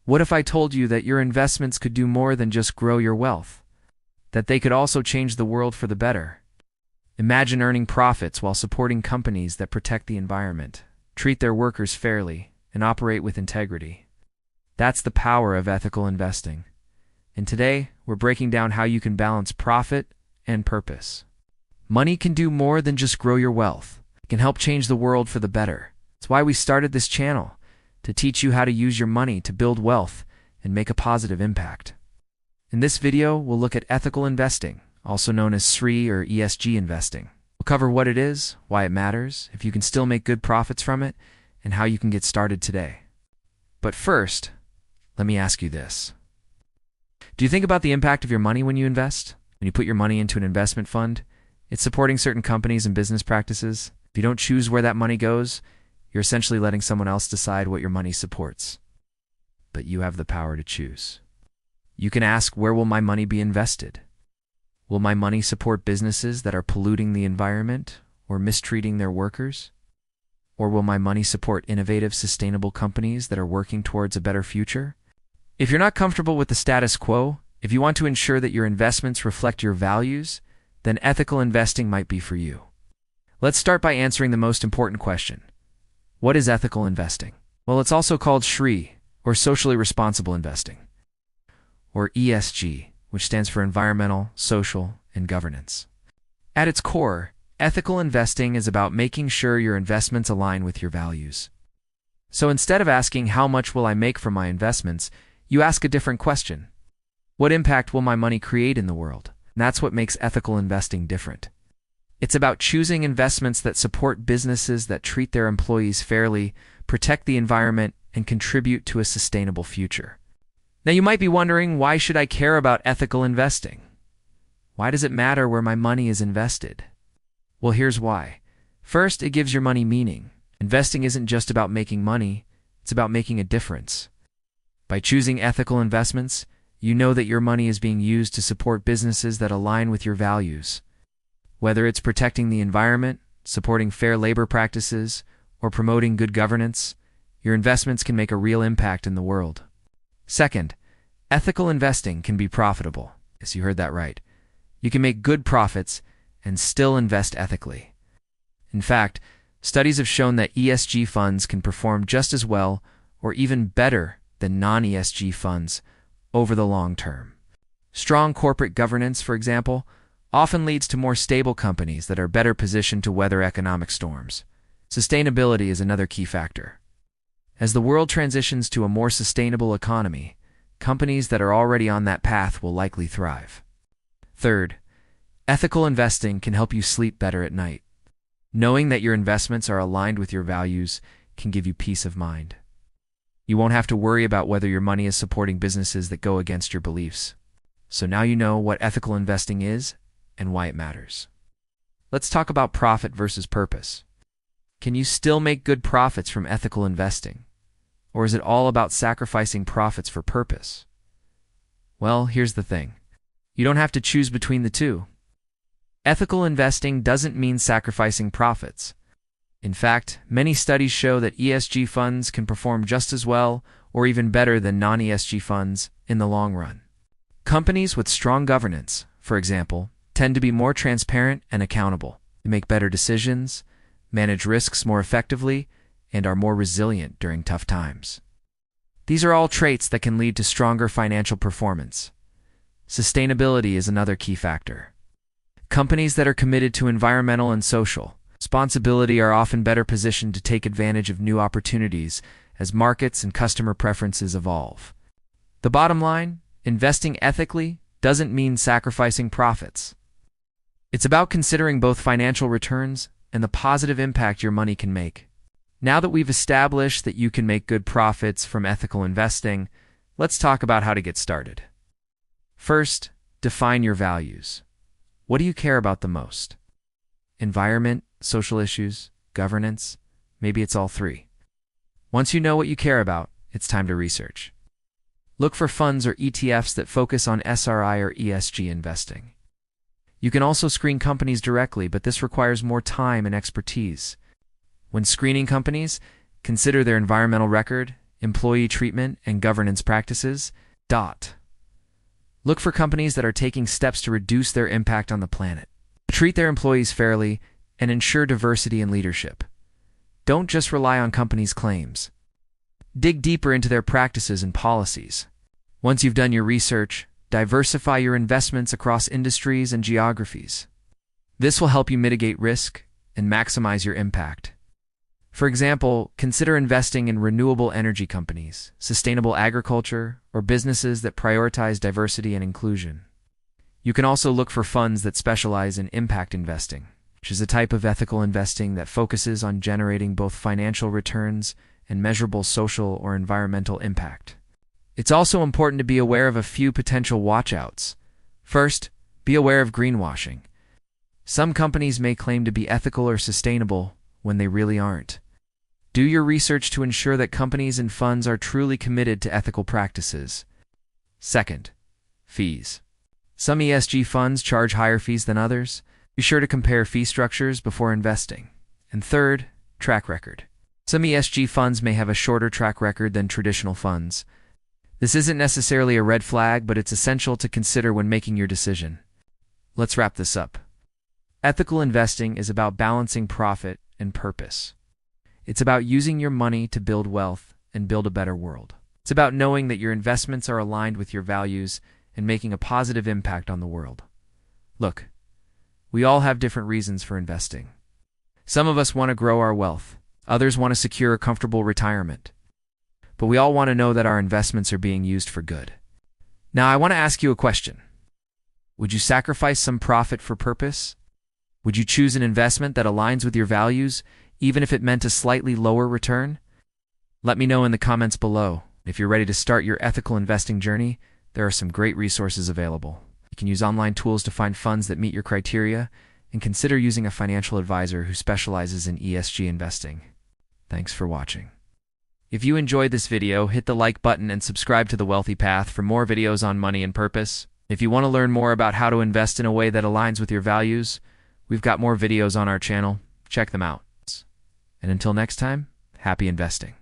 What if I told you that your investments could do more than just grow your wealth? That they could also change the world for the better? Imagine earning profits while supporting companies that protect the environment, treat their workers fairly, and operate with integrity. That's the power of ethical investing. And today, we're breaking down how you can balance profit and purpose. Money can do more than just grow your wealth. It can help change the world for the better. That's why we started this channel, to teach you how to use your money to build wealth and make a positive impact. In this video, we'll look at ethical investing, also known as SRI or ESG investing. We'll cover what it is, why it matters, if you can still make good profits from it, and how you can get started today. But first, let me ask you this. Do you think about the impact of your money when you invest? When you put your money into an investment fund, it's supporting certain companies and business practices. If you don't choose where that money goes, you're essentially letting someone else decide what your money supports. But you have the power to choose. You can ask, where will my money be invested? Will my money support businesses that are polluting the environment or mistreating their workers? Or will my money support innovative, sustainable companies that are working towards a better future? If you're not comfortable with the status quo, if you want to ensure that your investments reflect your values, then ethical investing might be for you. Let's start by answering the most important question. What is ethical investing? Well, it's also called SRI, or socially responsible investing, or ESG, which stands for environmental, social, and governance. At its core, ethical investing is about making sure your investments align with your values. So instead of asking how much will I make from my investments, you ask a different question. What impact will my money create in the world? And that's what makes ethical investing different. It's about choosing investments that support businesses that treat their employees fairly, protect the environment, and contribute to a sustainable future. Now you might be wondering, why should I care about ethical investing? Why does it matter where my money is invested? Well, here's why. First, it gives your money meaning. Investing isn't just about making money, it's about making a difference. By choosing ethical investments, you know that your money is being used to support businesses that align with your values. Whether it's protecting the environment, supporting fair labor practices, or promoting good governance, your investments can make a real impact in the world. Second, ethical investing can be profitable. Yes, you heard that right. You can make good profits and still invest ethically. In fact, studies have shown that ESG funds can perform just as well or even better than non-ESG funds over the long term. Strong corporate governance, for example, often leads to more stable companies that are better positioned to weather economic storms. Sustainability is another key factor. As the world transitions to a more sustainable economy, companies that are already on that path will likely thrive. Third, ethical investing can help you sleep better at night. Knowing that your investments are aligned with your values can give you peace of mind. You won't have to worry about whether your money is supporting businesses that go against your beliefs. So now you know what ethical investing is and why it matters. Let's talk about profit versus purpose. Can you still make good profits from ethical investing? Or is it all about sacrificing profits for purpose? Well, here's the thing. You don't have to choose between the two. Ethical investing doesn't mean sacrificing profits. In fact, many studies show that ESG funds can perform just as well or even better than non-ESG funds in the long run. Companies with strong governance, for example, tend to be more transparent and accountable. They make better decisions, manage risks more effectively, and are more resilient during tough times. These are all traits that can lead to stronger financial performance. Sustainability is another key factor. Companies that are committed to environmental and social responsibility are often better positioned to take advantage of new opportunities as markets and customer preferences evolve. The bottom line, investing ethically doesn't mean sacrificing profits. It's about considering both financial returns and the positive impact your money can make. Now that we've established that you can make good profits from ethical investing, let's talk about how to get started. First, define your values. What do you care about the most? Environment, social issues, governance? Maybe it's all three. Once you know what you care about, it's time to research. Look for funds or ETFs that focus on SRI or ESG investing. You can also screen companies directly, but this requires more time and expertise. When screening companies, consider their environmental record, employee treatment, and governance practices. Look for companies that are taking steps to reduce their impact on the planet, treat their employees fairly, and ensure diversity in leadership. Don't just rely on companies' claims. Dig deeper into their practices and policies. Once you've done your research, diversify your investments across industries and geographies. This will help you mitigate risk and maximize your impact. For example, consider investing in renewable energy companies, sustainable agriculture, or businesses that prioritize diversity and inclusion. You can also look for funds that specialize in impact investing, which is a type of ethical investing that focuses on generating both financial returns and measurable social or environmental impact. It's also important to be aware of a few potential watch-outs. First, be aware of greenwashing. Some companies may claim to be ethical or sustainable when they really aren't. Do your research to ensure that companies and funds are truly committed to ethical practices. Second, fees. Some ESG funds charge higher fees than others. Be sure to compare fee structures before investing. And third, track record. Some ESG funds may have a shorter track record than traditional funds. This isn't necessarily a red flag, but it's essential to consider when making your decision. Let's wrap this up. Ethical investing is about balancing profit and purpose. It's about using your money to build wealth and build a better world. It's about knowing that your investments are aligned with your values and making a positive impact on the world. Look, we all have different reasons for investing. Some of us want to grow our wealth. Others want to secure a comfortable retirement. But we all want to know that our investments are being used for good. Now, I want to ask you a question. Would you sacrifice some profit for purpose? Would you choose an investment that aligns with your values, even if it meant a slightly lower return? Let me know in the comments below. If you're ready to start your ethical investing journey, there are some great resources available. You can use online tools to find funds that meet your criteria, and consider using a financial advisor who specializes in ESG investing. Thanks for watching. If you enjoyed this video, hit the like button and subscribe to The Wealthy Path for more videos on money and purpose. If you want to learn more about how to invest in a way that aligns with your values, we've got more videos on our channel. Check them out. And until next time, happy investing.